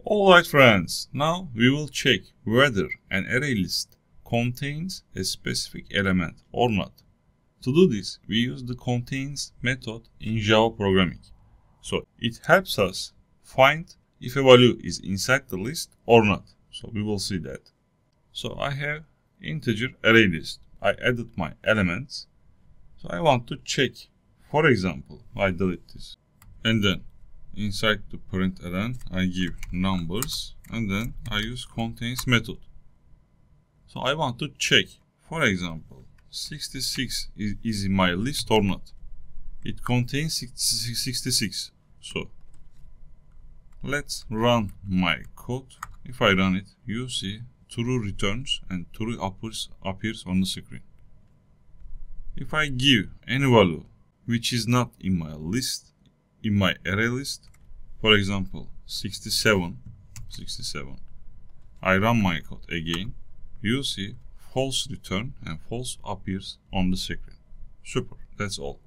Alright friends, now we will check whether an array list contains a specific element or not. To do this, we use the contains method in Java programming. So it helps us find if a value is inside the list or not. So we will see that. So I have integer array list. I added my elements. So I want to check. For example, I delete this. And then inside the println, I give numbers and then I use contains method. So I want to check. For example, 66 is in my list or not. It contains 66. So let's run my code. If I run it, you see true returns and true appears on the screen. If I give any value which is not in my list, in my array list, for example 67, I run my code again, you see false return and false appears on the screen. Super, that's all.